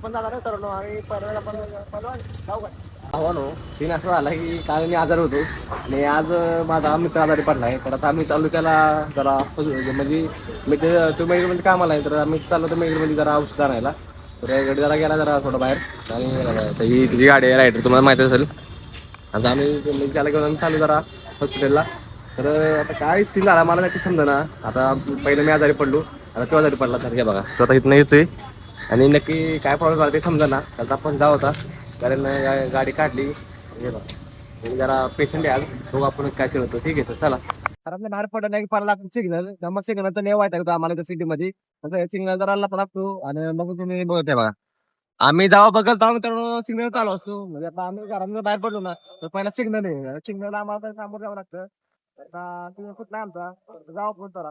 आपण जाणार तर आम्ही परवा आपण जाऊ का आव्हानो सीन असं झाला की काल मी आजार होतो आणि आज माझा मित्र आजारी पडला आहे तर आता आम्ही चालू त्याला जरा म्हणजे मी ते तो मेडिकलमध्ये कामाला आहे तर आम्ही चाललो तर मेडिकलमध्ये जरा औषध आणायला तर गाडी जरा गेला जरा थोडं बाहेर आणि ही तुझी गाडी आहे रायडर तुम्हाला माहिती असेल आता आम्ही त्याला घेऊन आम्ही चालू जरा हॉस्पिटलला तर आता काय सीन झाला मला नक्की समजा ना आता पहिलं मी आजारी पडलो आता तो आजारी पडला सारख्या बघा तो आता इथनं येतोय आणि नक्की काय प्रॉब्लेम झाला ते समजा ना त्याचा आपण जाऊ होता कारण गाडी काढली हे बघा जरा पेशंट आहे आज तो आपण काय होतो ठीक आहे तर चला तर आपल्या बाहेर पडलं नाही पडला सिग्नल मग सिग्नल तर नाही वाईट आम्हाला त्या सिटीमध्ये सिग्नल जर आला लागतो आणि मग तुम्ही बघते बघा आम्ही जेव्हा बघल तेव्हा मित्रांनो सिग्नल चालू असतो म्हणजे आता आम्ही घरातून बाहेर पडलो ना तर पहिला सिग्नल आहे सिग्नल आम्हाला सामोर जावं लागतं आता तुम्ही कुठला आमचा जावा फोन करा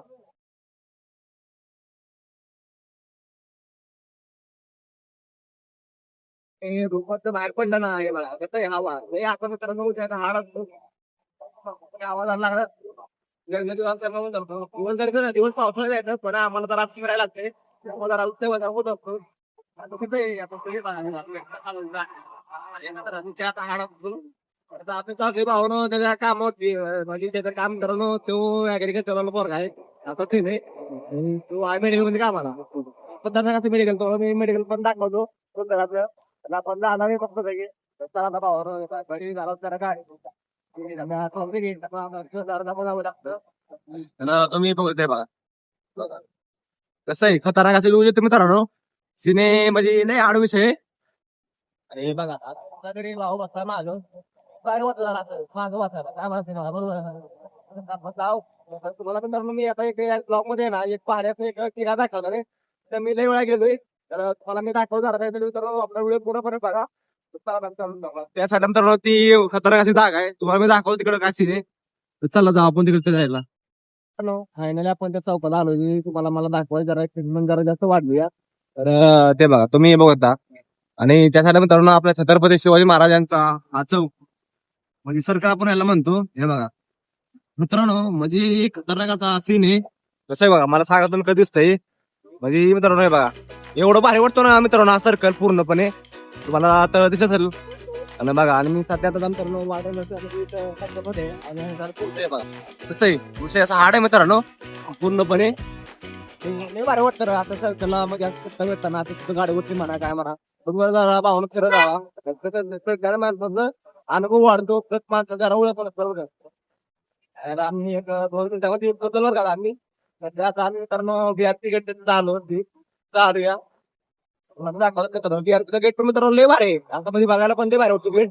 रूपात बाहेर पडलं ना हे बघा कसं हवा हे आता मित्रांनो हाड आवाज आला लागला दिवस जर दिवस पावसाळा जायचं पण आम्हाला तर रात्री फिरायला लागते जरा उत्ते होत असतो आता कुठे आता हाड आता आपण चालू भावनं त्याच्या काम म्हणजे त्याचं काम करणं तो ऍग्रिकल्चरला पोरगा आहे आता ते नाही तो आहे मेडिकल मध्ये कामाला पण मेडिकल तो मी मेडिकल पण दाखवतो आपण जाणार फक्त चला भावानं जरा काय तुम्ही बघताय बघा कसं आहे खतरनाक असेल म्हणजे तुम्ही मित्रांनो सिने म्हणजे नाही आड विषय अरे बघा तरी भाऊ बसला माझं काय वाटलं माझं वाचायला काय म्हणते तुम्हाला पण मी आता एक ब्लॉक मध्ये ना एक पाहण्याचा एक किरा दाखवणार आहे तर मी लय वेळा गेलोय तर तुम्हाला मी दाखवतो तर आपला व्हिडिओ पूर्णपणे बघा त्या साईडला तर ती खतरनाक अशी जागा आहे तुम्हाला मी दाखवतो तिकडे काय सीन आहे चला जाऊ आपण तिकडे जायला हॅलो फायनली आपण त्या चौकाला आलो तुम्हाला मला दाखवायचं जरा ट्रीटमेंट जरा जास्त वाढलूया तर ते बघा तुम्ही बघता आणि त्यासाठी मित्रांनो आपल्या छत्रपती शिवाजी महाराजांचा हा चौक म्हणजे सरकार आपण याला म्हणतो हे बघा मित्रांनो म्हणजे खतरनाक असा सीन आहे कसं आहे बघा मला सांगा कधी दिसतंय म्हणजे मित्रांनो हे बघा एवढं भारी वाटतो ना मित्रांनो हा सर्कल पूर्णपणे तुम्हाला आता दिसत असेल आणि बघा आणि मी सध्या आता मित्रांनो कसं आहे विषय असा हाड आहे मित्रांनो पूर्णपणे नाही भारी वाटतं आता सर्कलला मग भेटताना गाडीवरती म्हणा काय म्हणा तुम्हाला भावना फिरत राहा अनुभव वाढतो प्रत माणसं जरा ओळख बरोबर आम्ही एक 2 मिनिटामध्ये बदलवर का आम्ही आता आम्ही मित्रांनो बिहारची गेट आलो दारूया दाखवतो बिहारचं गेट पण मित्रांनो लय भारी आता मध्ये बघायला पण ते भारी वाटतो गेट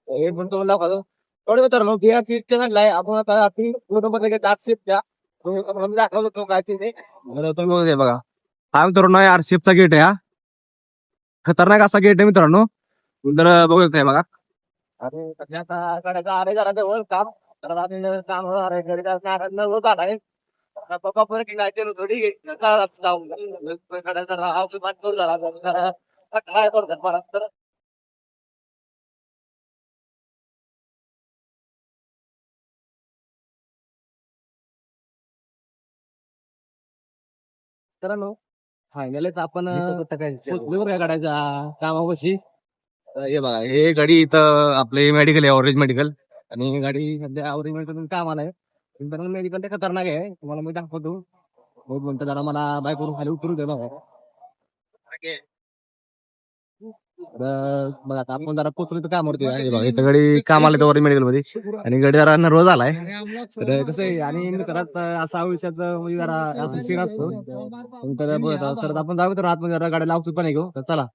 हे पण तो दाखवतो थोडे मित्रांनो बिहारची इतके चांगलाय आपण आता आपण पूर्णपणे दात सेफ द्या दाखवतो तो काय ते तुम्ही बघा बघा हा मित्रांनो आरसीएफचा गेट आहे हा खतरनाक असा गेट आहे मित्रांनो तर बघू बघा अरे सध्या आता गाड्याचा अरे जरा जवळ काम काम होणार आहे घरी होत आहे पप्पा परत थोडी काय करतात मला तर मित्रांनो फायनलच आपण गाड्याच्या कामापाशी हे बघा हे गाडी इथं आपले मेडिकल आहे ऑरेंज मेडिकल आणि गाडी सध्या ऑरेंज मेडिकल कामाला आहे मेडिकल ते खतरनाक आहे तुम्हाला मी दाखवतो बहुत म्हणतो जरा मला बाईक वरून खाली उतरू दे बघा बघा आता आपण जरा पोचलो तर काम करतोय बघा इथं गाडी कामाला ऑरेंज मेडिकल मध्ये आणि गाडी जरा नर्वस आलाय तर कसं आहे आणि घरात असा आयुष्याचं म्हणजे जरा असं सीन असतो तर आपण जाऊ तर आतमध्ये जरा गाड्या लावतो पण घेऊ तर चला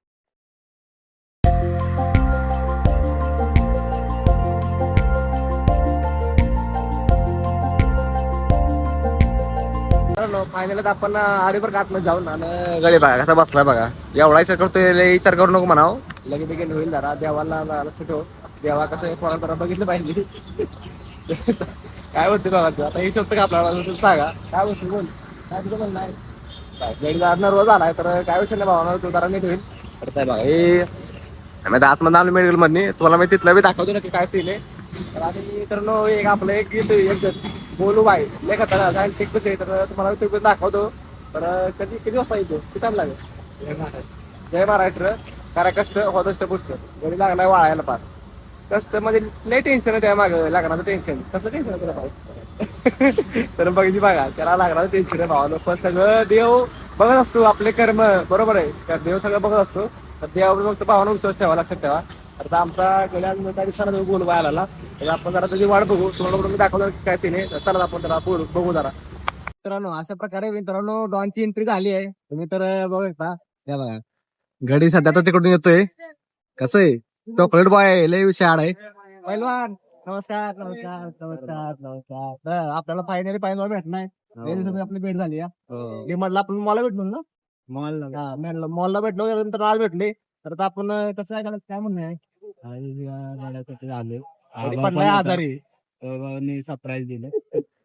फायनल आपण आडीवर आतमध्ये जाऊन आणि गडी बघा कसा बसलाय बघा एवढा विचार करतोय विचार करू नको म्हणाव लगे बिगेन होईल जरा देवाला छोटो देवा कसं कोणाला बघितलं पाहिजे काय बोलते बघा तू आता हे शब्द का आपल्याला सांगा काय बोलतो बोल काय तुझं बोल नाही रोज आलाय तर काय विषय नाही भावना तू जरा नीट होईल करताय बघा हे आतमध्ये आलो मेडिकल मध्ये तुम्हाला मी तिथलं बी दाखवतो नक्की काय सीन आहे तर आणि तर एक आपलं एक बोलू बाई लेखा तर कसे आहे तर तुम्हाला ते दाखवतो तर कधी किती वाजता येतो किती टाइम लागेल जय महाराष्ट्र करा कष्ट होत असतं पुष्ट गडी लागलाय वाळायला पार कष्ट म्हणजे लय टेन्शन आहे त्या मागं लागणारं टेन्शन कसलं टेन्शन तुला पाहिजे तर बघितली बघा त्याला लागणारं टेन्शन आहे भावानं पण सगळं देव बघत असतो आपले कर्म बरोबर आहे तर देव सगळं बघत असतो तर देवावर फक्त भावानं विश्वास ठेवा लक्षात ठेवा आता आमचा गेल्या काही दिवसाला बोलू आला तर आपण जरा त्याची वाट बघू तुम्हाला मी दाखवलं काय सीन आहे चला आपण जरा बोलू बघू जरा मित्रांनो अशा प्रकारे मित्रांनो डॉनची एंट्री झाली आहे तुम्ही तर बघू शकता या बघा गडी सध्या तर तिकडून येतोय कसं आहे चॉकलेट बॉय लय विषय आहे पहिलवान नमस्कार नमस्कार नमस्कार नमस्कार तर आपल्याला फायनली पहिलवान भेटणार आपली भेट झाली डिमांडला आपण मॉलला भेटलो ना मॉलला भेटलो नंतर आज भेटले तर आता आपण कसं आहे काय म्हणणं आहे गडी पडलाय आजारी सरप्राईज दिलं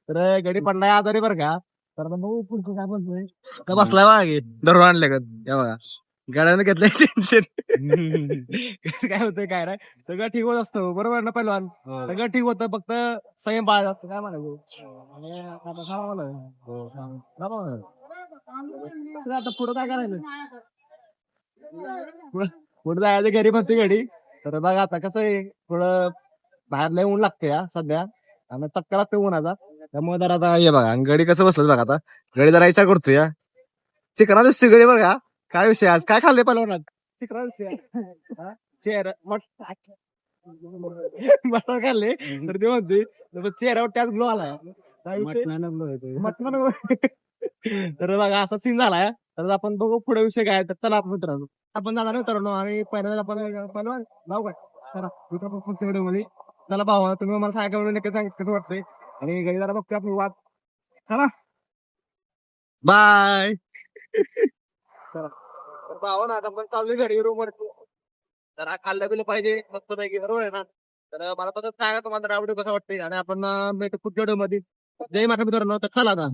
तर गडी पडलाय आजारी बरं का तर बघू पुढचं काय म्हणतोय का बसलाय मागे धरून आणले का या बघा गाड्यानं घेतलंय टेन्शन कसं काय होतंय काय नाही सगळं ठीक होत असतं बरोबर ना पहिलवान सगळं ठीक होतं फक्त संयम बाळगत असतं काय म्हणायचं आता पुढं काय करायचं पुढे जायचं घरी म्हणते गाडी तर बघा आता कसं आहे थोडं बाहेर लय ऊन लागते या सध्या आणि तक्का लागतोय उन्हाचा त्यामुळे जरा आता हे बघा गडी कसं बसलं बघा आता गडी जरा विचार करतोय या चिकना दिसतोय गडी बघा काय विषय आज काय खाल्ले पहिलवानात चिकना चेहरा मटण खाल्ले तर ते म्हणते चेहऱ्यावर त्याच ग्लो आलाय मटण तर बघा असा सीन झालाय तर आपण बघू पुढे विषय काय तर चला आपण मित्रांनो आपण जाणार मित्रांनो आणि पहिल्यांदा आपण पहिलवान भाऊ काय चला पुढच्या व्हिडिओ मध्ये चला भाऊ तुम्ही मला काय करून नक्की सांग कसं वाटतंय आणि घरी जरा बघतो आपण वाद चला बाय चला भाऊ ना आता पण चालू घरी रूम वर जरा खाल्लं पिलं पाहिजे मस्त पैकी बरोबर आहे ना तर मला फक्त सांगा तुम्हाला आवडे कसं वाटतंय आणि आपण पुढच्या व्हिडिओ मध्ये जय माता मित्रांनो तर चला आता